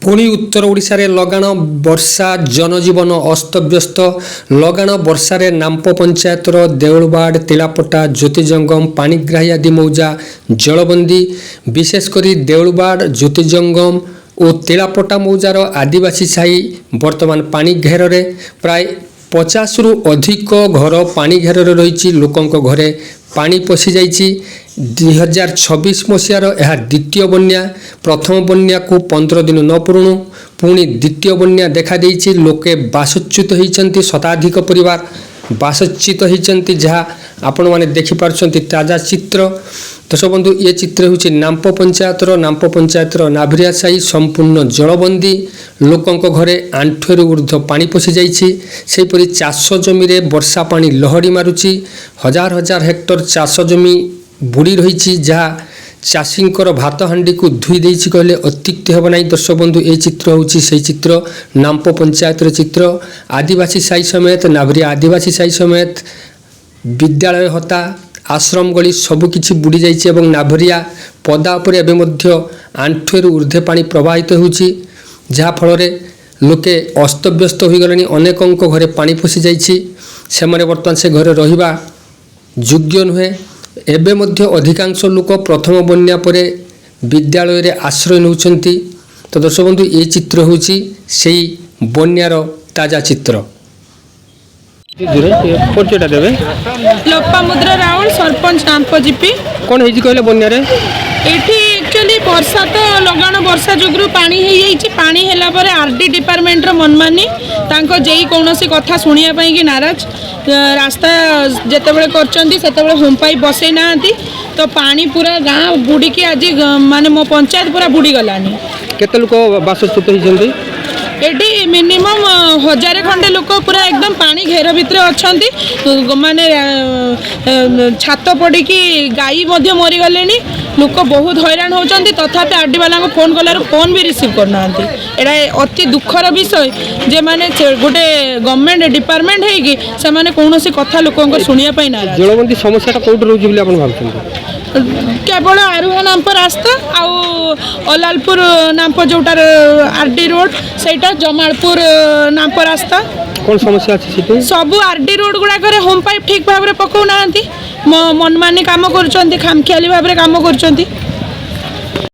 पुणी उत्तर ओडिशा रे लगाण वर्षा जनजीवन अस्तव्यस्त लगाण वर्षा रे नाम्प पंचायतर देउलबाड़ तिलापटा ज्योतिजंगम पाणिग्राही आदि मौजा जलबंदी विशेषकर देउलबाड़ ज्योतिजंगम और तिलापटा मौजार आदिवासी साई वर्तमान पानी घेर प्राय 50 रु अधिक घर पानी घेर रही लोकों घरे पानी पशि जाइछि 2026 मसीहार यह द्वितीय बन्या प्रथम बन्या को 15 दिन न पुरुणु पुणी द्वितीय बन्या देखा देइछि लोके बासच्युत होइछन्ति शताधिक परिवार बासच्युत होइछन्ति जहाँ आपण माने देखि पारछन्ति ताजा चित्र। दर्शक बंधु ये चित्र होछि नाम्प पंचायतर नाभरिया साई संपूर्ण जलबंदी लोकों घरे आंठुर ऊर्ध्व पानी पशि जाइछि सेहिपरि चाष जमी रे वर्षा पानी लहड़ी मारुछि हजार हजार हेक्टर चाष जमी बुड़ी रही जहाँ चाषींकर भात हांडी को धुई देइछि कहले अत्युक्ति हेब नाही। दर्शक बंधु ये चित्र होछि से चित्र नाम्प पंचायतर चित्र आदिवासी साई समेत नाभरिया आदिवासी साई समेत विद्यालय हता आश्रम गली सबकिछि बुड़ी जाइछि एवं नाभरिया पदा उपर एबे मध्य आंठुर ऊर्ध्वे पानी प्रवाहित होउछि जहाँ फल लोके अस्तव्यस्त हो गले अनेकों घरे पानी पशि जाइछि सेमाने वर्तमान से घरे रहिबा योग्य नुहे एबे मध्य अधिकांश लोक प्रथम बन्या परे विद्यालय रे आश्रय नउछन्ति। तो दर्शक बंधु ये चित्र होछि सेही बन्यार ताजा चित्र। परिचयटा देवे लोपामुद्रा राउल सरपंच नाम्प जीपी कौन है कहले बन्या रे एठी एक्चुअली वर्षा तो लगाण वर्षा जोगु पानी हो जाइए पानी हैला पर आरडी डिपार्टमेंट मनमानी तांको जेई कौनसी कथा शुणिया पई कि नाराज रास्ता जेतेबेले करचंती सेतेबेले होम पाइप बसै नांती तो पानी पूरा गाँ बुड़ीकी आज माने मो पंचायत पूरा बुड़ी गलानी। केते लोक बासच्युत होइछन्ती एटी मिनिमम 1000 खंडे लोक पूरा एकदम पानी घेर भितर अच्छी माने छात पड़ी गाई मरी गले लोक बहुत हैरान होती तथापि आरडी वाला फोन कलार फोन भी रिसीव करना एटा अति दुखर विषय जे माने गोटे गवर्नमेंट डिपार्टमेंट है से माने कौन कथा लोक शुणा ना जलबंदी समस्या कौट रोचे केवल आरुहा नाम्प रास्ता आउ अलालपुर नाम्प जोटार आरडी रोड सेटा जमालपुर नाम्प रास्ता कौन समस्या अच्छी सबू आरडी रोड गुड़ाक होम पाइप ठीक भाव में पकाऊ ना मनमानी कम कर खामखियाली भाव में कम कर